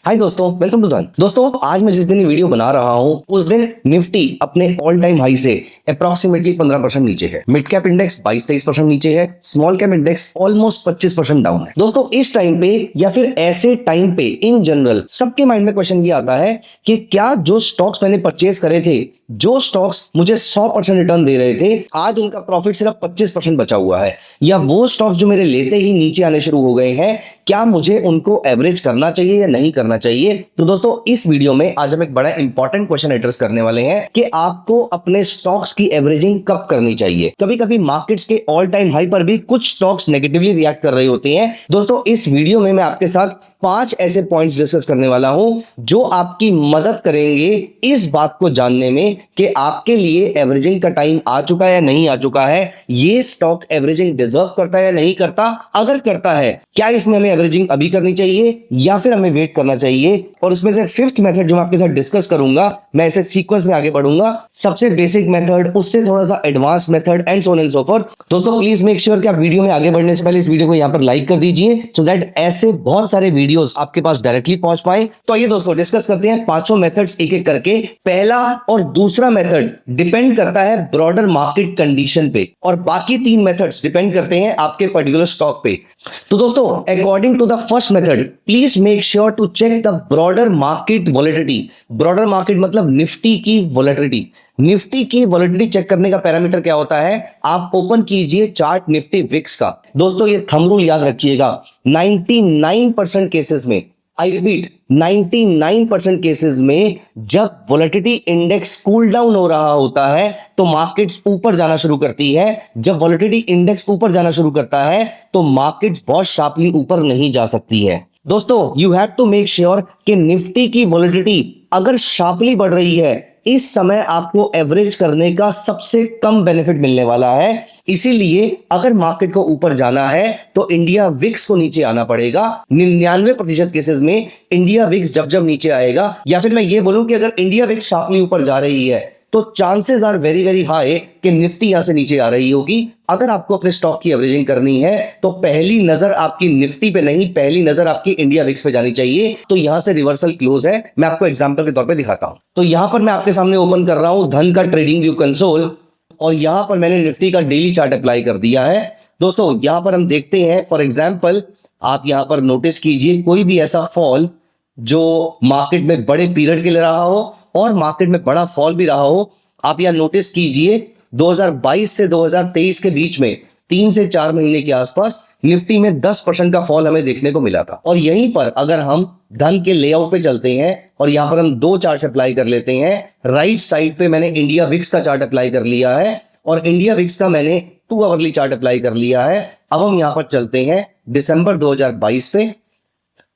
हाय दोस्तों, welcome to धन। दोस्तों, आज मैं जिस दिन ये वीडियो बना रहा हूं उस दिन निफ्टी अपने ऑल टाइम हाई से अप्रॉक्सीमेटली 15% नीचे है। मिड कैप इंडेक्स 22-23% नीचे है। Small cap index almost 25% down है। दोस्तों, इस टाइम पे या फिर ऐसे टाइम पे इन जनरल सबके माइंड में क्वेश्चन ये आता है कि क्या जो स्टॉक्स मैंने परचेज करे थे, जो स्टॉक्स मुझे 100% रिटर्न दे रहे थे, आज उनका प्रॉफिट सिर्फ 25% बचा हुआ है, या वो स्टॉक्स जो मेरे लेते ही नीचे आने शुरू हो गए हैं, क्या मुझे उनको एवरेज करना चाहिए या नहीं करना चाहिए। तो दोस्तों, इस वीडियो में आज हम एक बड़ा इंपॉर्टेंट क्वेश्चन एड्रेस करने वाले हैं कि आपको अपने स्टॉक्स की एवरेजिंग कब करनी चाहिए। कभी कभी मार्केट्स के ऑल टाइम हाई पर भी कुछ स्टॉक्स नेगेटिवली रिएक्ट कर रहे होते हैं। दोस्तों, इस वीडियो में मैं आपके साथ 5 ऐसे पॉइंट्स डिस्कस करने वाला हूं जो आपकी मदद करेंगे इस बात को जानने में कि आपके लिए एवरेजिंग का टाइम आ चुका है या नहीं आ चुका है, ये स्टॉक एवरेजिंग डिजर्व करता है या नहीं करता, अगर करता है क्या इसमें हमें एवरेजिंग अभी करनी चाहिए या फिर हमें वेट करना चाहिए। और उसमें से फिफ्थ मेथड जो मैं आपके साथ डिस्कस करूंगा, मैं ऐसे सीक्वेंस में आगे बढ़ूंगा, सबसे बेसिक मेथड, उससे थोड़ा सा advance method and so on and so fourth. दोस्तों, प्लीज मेक श्योर कि आप वीडियो में आगे बढ़ने से पहले इस वीडियो को यहां पर लाइक कर दीजिए सो दैट ऐसे बहुत सारे वीडियोस आपके पास डायरेक्टली पहुंच पाए। तो आइए दोस्तों, डिस्कस करते हैं पांचों मेथड्स एक एक करके। पहला और दूसरा मेथड डिपेंड करता है ब्रॉडर मार्केट कंडीशन पे, और बाकी 3 मेथड्स डिपेंड करते हैं आपके पर्टिकुलर स्टॉक पे। तो दोस्तों, according to the first method, please make sure to check the broader market volatility. Broader market मतलब निफ्टी की वॉलेटिलिटी। निफ्टी की वॉलेटिलिटी चेक करने का पैरामीटर क्या होता है, आप ओपन कीजिए चार्ट निफ्टी विक्स का। दोस्तों, ये थंब रूल याद रखिएगा, 99% केसेस में, आई रिपीट 99% केसेस में जब वोलेटिलिटी इंडेक्स कूल डाउन हो रहा होता है तो मार्केट्स ऊपर जाना शुरू करती है। जब वोलेटिलिटी इंडेक्स ऊपर जाना शुरू करता है तो मार्केट्स बहुत शार्पली ऊपर नहीं जा सकती है। दोस्तों, you have to make sure कि निफ्टी की वोलेटिलिटी अगर शार्पली बढ़ रही है, इस समय आपको एवरेज करने का सबसे कम बेनिफिट मिलने वाला है। इसीलिए अगर मार्केट को ऊपर जाना है तो इंडिया विक्स को नीचे आना पड़ेगा। 99% केसेस में इंडिया विक्स जब जब नीचे आएगा, या फिर मैं ये बोलूं कि अगर इंडिया विक्स शार्पली ऊपर जा रही है तो chances are very very high कि निफ्टी यहां से नीचे आ रही होगी। अगर आपको अपने स्टॉक की एवरेजिंग करनी है तो पहली नजर आपकी निफ्टी पे नहीं, पहली नजर आपकी इंडिया विक्स पे जानी चाहिए। तो यहां से रिवर्सल क्लोज है, मैं आपको एग्जांपल के तौर पे दिखाता हूं। तो यहां पर मैं आपके सामने ओपन कर रहा हूं धन का ट्रेडिंग व्यू कंसोल, और यहां पर मैंने निफ्टी का डेली चार्ट अप्लाई कर दिया है। दोस्तों, यहां पर हम देखते हैं, फॉर एग्जांपल आप यहां पर नोटिस कीजिए कोई भी ऐसा फॉल जो मार्केट में बड़े पीरियड के लिए रहा हो और मार्केट में बड़ा फॉल भी रहा हो। आप यहां नोटिस कीजिए 2022 से 2023 के बीच में 3 से 4 महीने के आसपास निफ्टी में 10% का फॉल हमें देखने को मिला था। और यहीं पर अगर हम धन के लेआउट पे चलते हैं और यहां पर हम 2 चार्ट अप्लाई कर लेते हैं। राइट साइड पे मैंने इंडिया विक्स का चार्ट अप्लाई कर लिया है और इंडिया विक्स का मैंने 2 आवरली चार्ट अप्लाई कर लिया है। अब हम यहां पर चलते हैं दिसंबर 2022 पे,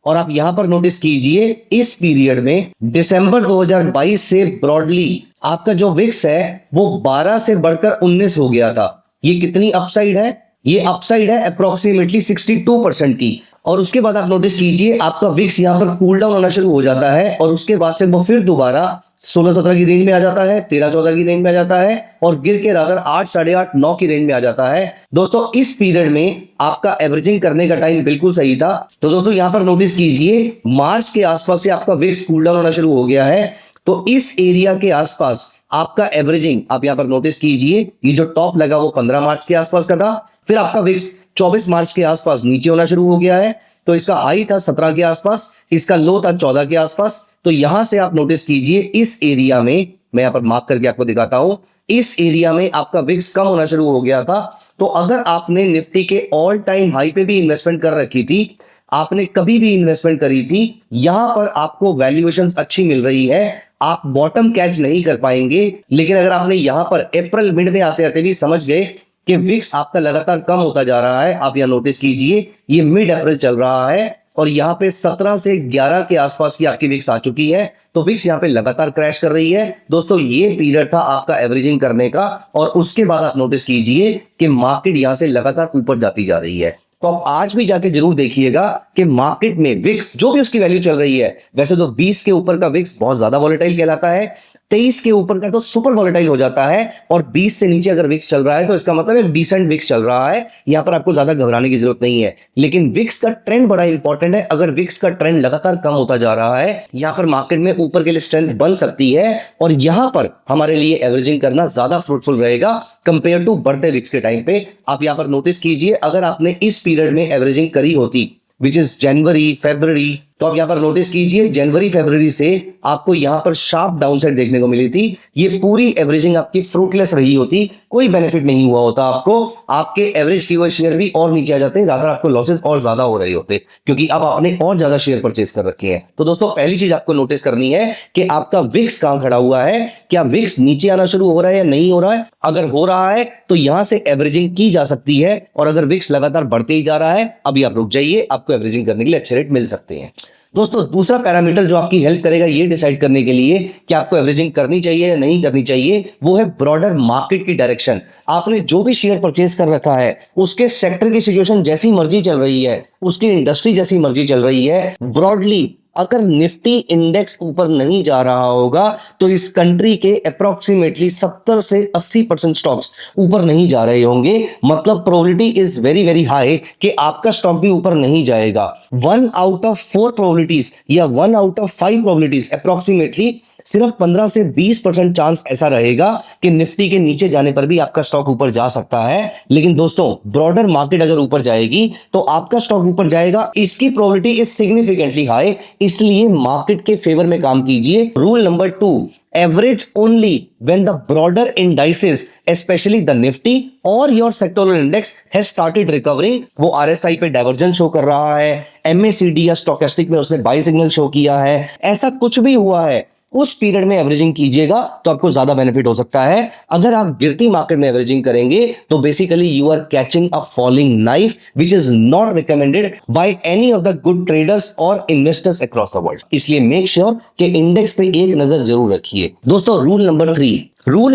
और आप यहां पर नोटिस कीजिए इस पीरियड में दिसंबर 2022 से ब्रॉडली आपका जो विक्स है वो 12 से बढ़कर 19 हो गया था। ये कितनी अपसाइड है, ये अपसाइड है अप्रोक्सीमेटली 62% की। और उसके बाद आप नोटिस कीजिए आपका विक्स यहां पर कूल डाउन होना शुरू हो जाता है, और उसके बाद से वो फिर दोबारा 16-17 की रेंज में आ जाता है, 13-14 की रेंज में आ जाता है, और गिर के रादर 8, 8.5, 9 की रेंज में आ जाता है। दोस्तों, इस पीरियड में आपका एवरेजिंग करने का टाइम बिल्कुल सही था। तो दोस्तों, यहां पर नोटिस कीजिए मार्च के आसपास से आपका विक्स कूल डाउन होना शुरू हो गया है। तो इस एरिया के आसपास आपका एवरेजिंग, आप यहां पर नोटिस कीजिए, ये जो टॉप लगा वो 15 मार्च के आसपास का था, फिर आपका विक्स 24 मार्च के आसपास नीचे होना शुरू हो गया है। तो इसका हाई था 17 के आसपास, इसका लो था 14 के आसपास। तो यहां से आप नोटिस कीजिए इस एरिया में, मैं यहां पर मार्क करके आपको दिखाता हूं, इस एरिया में आपका विक्स कम होना शुरू हो गया था। तो अगर आपने निफ्टी के ऑल टाइम हाई पे भी इन्वेस्टमेंट कर रखी थी, आपने कभी भी इन्वेस्टमेंट करी थी, यहां पर आपको वैल्यूएशन अच्छी मिल रही है, आप बॉटम कैच नहीं कर पाएंगे। लेकिन अगर आपने यहां पर अप्रैल मिड में आते आते भी समझ गए कि विक्स आपका लगातार कम होता जा रहा है, आप यहां नोटिस कीजिए ये मिड अप्रैल चल रहा है और यहां पे 17 से 11 के आसपास की आपकी विक्स आ चुकी है, तो विक्स यहां पे लगातार क्रैश कर रही है। दोस्तों, ये पीरियड था आपका एवरेजिंग करने का, और उसके बाद आप नोटिस कीजिए कि मार्केट यहां से लगातार ऊपर जाती जा रही है। तो आप आज भी जाके जरूर देखिएगा कि मार्केट में विक्स जो भी उसकी वैल्यू चल रही है, वैसे तो 20 के ऊपर का विक्स बहुत ज्यादा वॉलेटाइल कहलाता है। 23 के ऊपर का तो सुपर वोलेटाइल हो जाता है, और 20 से नीचे अगर विक्स चल रहा है तो इसका मतलब एक डिसेंट विक्स चल रहा है। यहां पर आपको ज्यादा घबराने की जरूरत नहीं है। लेकिन विक्स का ट्रेंड बड़ा इंपॉर्टेंट है। अगर विक्स का ट्रेंड लगातार कम होता जा रहा है, यहां पर मार्केट में ऊपर के लिए स्ट्रेंथ बन सकती है, और यहां पर हमारे लिए एवरेजिंग करना ज्यादा फ्रूटफुल रहेगा कंपेयर टू बढ़ते विक्स के टाइम पे। आप यहां पर नोटिस कीजिए, अगर आपने इस पीरियड में एवरेजिंग करी होती विच इज जनवरी फरवरी, तो आप यहां पर नोटिस कीजिए जनवरी फरवरी से आपको यहां पर शार्प डाउनसाइड देखने को मिली थी। ये पूरी एवरेजिंग आपकी फ्रूटलेस रही होती, कोई बेनिफिट नहीं हुआ होता आपको। आपके एवरेज फीवर शेयर भी और नीचे आ जाते, ज्यादा आपको लॉसेस और ज्यादा हो रहे होते, क्योंकि अब आपने और ज्यादा शेयर परचेज कर रखे हैं। तो दोस्तों पहली चीज आपको नोटिस करनी है कि आपका विक्स कहां खड़ा हुआ है, क्या विक्स नीचे आना शुरू हो रहा है या नहीं हो रहा है। अगर हो रहा है तो यहां से एवरेजिंग की जा सकती है, और अगर विक्स लगातार बढ़ते ही जा रहा है, अभी आप रुक जाइए, आपको एवरेजिंग करने के लिए अच्छे रेट मिल सकते हैं। दोस्तों दूसरा पैरामीटर जो आपकी हेल्प करेगा ये डिसाइड करने के लिए कि आपको एवरेजिंग करनी चाहिए या नहीं करनी चाहिए, वो है ब्रॉडर मार्केट की डायरेक्शन। आपने जो भी शेयर परचेज कर रखा है, उसके सेक्टर की सिचुएशन जैसी मर्जी चल रही है, उसकी इंडस्ट्री जैसी मर्जी चल रही है, ब्रॉडली अगर निफ्टी इंडेक्स ऊपर नहीं जा रहा होगा तो इस कंट्री के अप्रोक्सीमेटली 70 से 80% स्टॉक्स ऊपर नहीं जा रहे होंगे। मतलब probability is very very high कि आपका स्टॉक भी ऊपर नहीं जाएगा। 1 आउट ऑफ 4 प्रोबेबिलिटीज या 1 आउट ऑफ 5 प्रोबेबिलिटीज अप्रोक्सीमेटली सिर्फ 15 से 20% चांस ऐसा रहेगा कि निफ्टी के नीचे जाने पर भी आपका स्टॉक ऊपर जा सकता है। लेकिन दोस्तों ब्रॉडर मार्केट अगर ऊपर जाएगी तो आपका स्टॉक ऊपर जाएगा, इसकी प्रोबेबिलिटी इज सिग्निफिकेंटली हाई। इसलिए मार्केट के फेवर में काम कीजिए। Rule number 2, average only when the broader indices, especially the Nifty or your sectoral index has started recovering। वो RSI पे डाइवर्जेंस शो कर रहा है, MACD या स्टोकेस्टिक में उसने बाई सिग्नल शो किया है, ऐसा कुछ भी हुआ है, उस पीरियड में एवरेजिंग कीजिएगा तो आपको ज्यादा बेनिफिट हो सकता है। अगर आप गिरती मार्केट में एवरेजिंग करेंगे तो basically you are catching a falling knife which is not recommended by any of the good traders और इन्वेस्टर्स अक्रॉस द वर्ल्ड। इसलिए मेक श्योर कि इंडेक्स पे एक नजर जरूर रखिए। दोस्तों रूल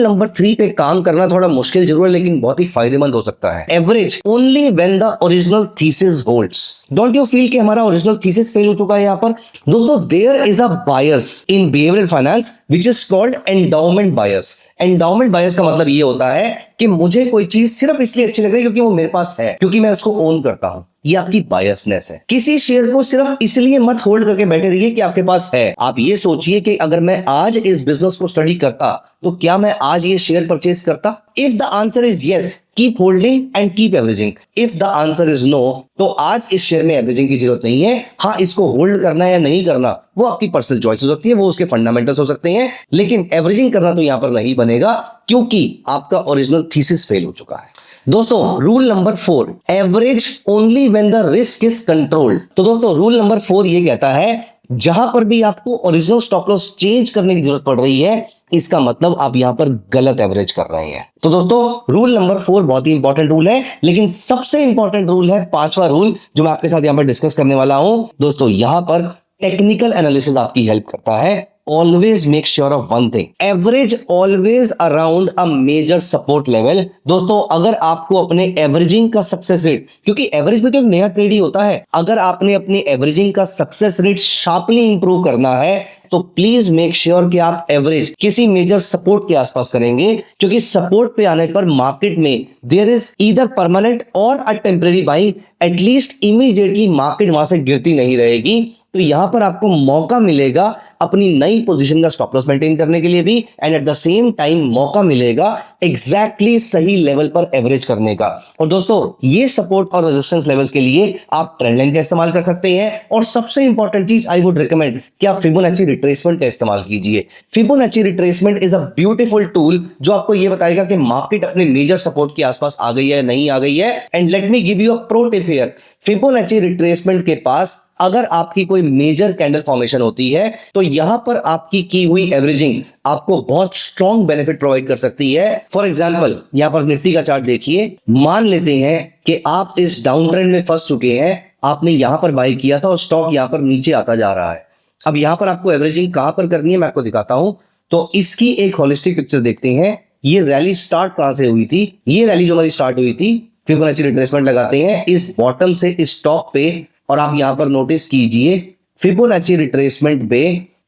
नंबर 3 पे काम करना थोड़ा मुश्किल जरूर है, लेकिन बहुत ही फायदेमंद हो सकता है। Average only when the original thesis holds. Don't you feel कि हमारा ओरिजिनल थीसिस फेल हो चुका है यहाँ पर। दोस्तों there is a bias in behavioural finance which is called endowment bias. Endowment bias का मतलब ये होता है कि मुझे कोई चीज सिर्फ इसलिए अच्छी लग रही है क्योंकि वो मेरे पास है, क्योंकि मैं उसको ओन करता हूं। ये आपकी बायसनेस है। किसी शेयर को सिर्फ इसलिए मत होल्ड करके बैठे रहिए कि आपके पास है। आप ये सोचिए कि अगर मैं आज इस बिजनेस को स्टडी करता तो क्या मैं आज ये शेयर परचेज करता। If the answer is yes, keep holding and keep averaging. If the answer is no, तो आज इस शेयर में एवरेजिंग की जरूरत नहीं है। हाँ, इसको होल्ड करना है या नहीं करना वो आपकी पर्सनल चॉइस हो सकती है, वो उसके फंडामेंटल्स हो सकते हैं, लेकिन एवरेजिंग करना तो यहां पर नहीं बनेगा क्योंकि आपका ओरिजिनल थीसिस फेल हो चुका है। दोस्तों rule number 4, average only when the risk is controlled. तो दोस्तों रूल नंबर 4 ये कहता है जहां पर भी आपको ओरिजिनल स्टॉप लॉस चेंज करने की जरूरत पड़ रही है, इसका मतलब आप यहां पर गलत एवरेज कर रहे हैं। तो दोस्तों रूल नंबर 4 बहुत ही इंपॉर्टेंट रूल है, लेकिन सबसे इंपॉर्टेंट रूल है 5वां रूल जो मैं आपके साथ यहां पर डिस्कस करने वाला हूं। दोस्तों यहां पर टेक्निकल एनालिसिस आपकी हेल्प करता है। Always make sure of one thing, average always around a major support level। दोस्तों अगर आपको अपने एवरेजिंग का सक्सेस रेट, क्योंकि एवरेज भी तो एक नया ट्रेड ही होता है, अगर आपने अपने एवरेजिंग का सक्सेस रेट शार्पली इंप्रूव करना है तो प्लीज मेक श्योर कि आप एवरेज किसी मेजर सपोर्ट के आसपास करेंगे, क्योंकि सपोर्ट पे आने पर मार्केट में देयर इज ईदर परमानेंट और a temporary buying. At least immediately market वहां से गिरती नहीं रहेगी, तो यहां पर आपको मौका मिलेगा अपनी नई पोजीशन का स्टॉप लॉस मेंटेन करने के लिए भी, and at the same time मौका मिलेगा एग्जैक्टली सही लेवल पर एवरेज करने का। और दोस्तों ये सपोर्ट और रेजिस्टेंस लेवल्स के लिए आप ट्रेंड लाइन का इस्तेमाल कर सकते हैं, और सबसे इंपॉर्टेंट चीज आई वुड रिकमेंड कि आप फिबोनाची रिट्रेसमेंट का इस्तेमाल कीजिए। Fibonacci retracement is a beautiful tool जो आपको ये बताएगा कि मार्केट अपने मेजर सपोर्ट के आसपास आ गई है नहीं आ गई है। And let me give you a pro tip here, Fibonacci retracement के पास अगर आपकी कोई मेजर कैंडल फॉर्मेशन होती है तो यहां पर आपकी की हुई एवरेजिंग आपको बहुत स्ट्रॉन्ग बेनिफिट प्रोवाइड कर सकती है। फॉर एग्जांपल यहां पर निफ्टी का चार्ट देखिए, मान लेते हैं कि आप इस डाउन ट्रेंड में फंस चुके हैं, आपने यहां पर बाय किया था और स्टॉक यहां पर नीचे आता जा रहा है। अब यहां पर आपको एवरेजिंग कहां पर करनी है मैं आपको दिखाता हूं। तो इसकी एक होलिस्टिक पिक्चर देखते हैं। ये रैली स्टार्ट कहां से हुई थी, ये रैली जो हमारी स्टार्ट हुई थी, फिबोनाची रिट्रेसमेंट लगाते हैं इस बॉटम से इस टॉप पे, और आप यहां पर नोटिस कीजिए फिबोनाची रिट्रेसमेंट पे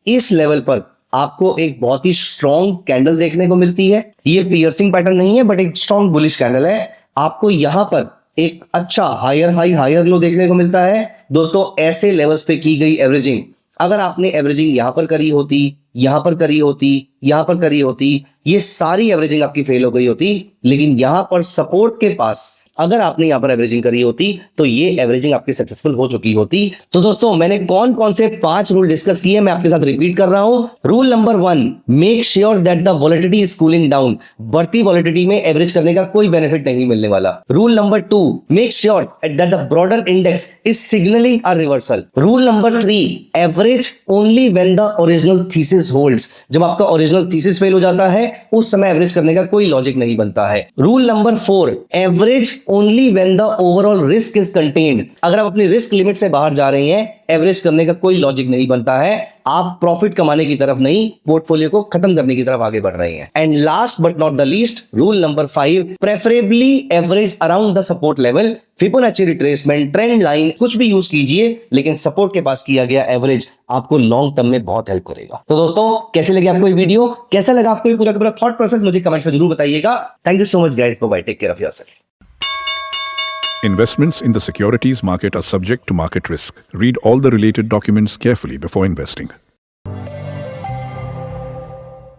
इस लेवल पर आपको एक बहुत ही स्ट्रॉन्ग कैंडल देखने को मिलती है। ये पियर्सिंग पैटर्न नहीं है बट एक स्ट्रॉन्ग बुलिश कैंडल है। आपको यहां पर एक अच्छा हायर हाई हायर लो देखने को मिलता है। दोस्तों ऐसे लेवल्स पे की गई एवरेजिंग, अगर आपने एवरेजिंग यहां पर करी होती, यहां पर करी होती, यहां पर करी होती, ये सारी एवरेजिंग आपकी फेल हो गई होती। लेकिन यहां पर सपोर्ट के पास अगर आपने यहां पर एवरेजिंग करी होती तो ये एवरेजिंग आपकी सक्सेसफुल हो चुकी होती। तो दोस्तों मैंने कौन कौन से 5 रूल डिस्कस किए मैं आपके साथ रिपीट कर रहा हूं। Rule number 1, make sure that the volatility is cooling down. बढ़ती वॉलेटिलिटी में एवरेज करने का कोई बेनिफिट नहीं मिलने वाला। Rule number 2, make sure that the broader index is signalling a reversal. Rule number 3, average only when the original thesis holds. जब आपका ओरिजिनल थीसिस फेल हो जाता है उस समय एवरेज करने का कोई लॉजिक नहीं बनता है। Rule number 4, average only when the overall risk is contained. अगर आप अपनी रिस्क लिमिट से बाहर जा रहे हैं एवरेज करने का कोई लॉजिक नहीं बनता है। आप प्रॉफिट कमाने की तरफ नहीं, पोर्टफोलियो को खत्म करने की तरफ आगे बढ़ रहे हैं। And last but not the least, rule number 5, preferably average around the support level. Fibonacci retracement, trend line कुछ भी यूज कीजिए लेकिन सपोर्ट के पास किया गया एवरेज आपको लॉन्ग टर्म में बहुत हेल्प करेगा। तो दोस्तों कैसे लगे आपको ये वीडियो, कैसा लगा आपको ये पूरा का पूरा थॉट प्रोसेस, मुझे कमेंट में जरूर बताइएगा। Thank you so much guys, bye, take care of yourself. Investments in the securities market are subject to market risk. Read all the related documents carefully before investing.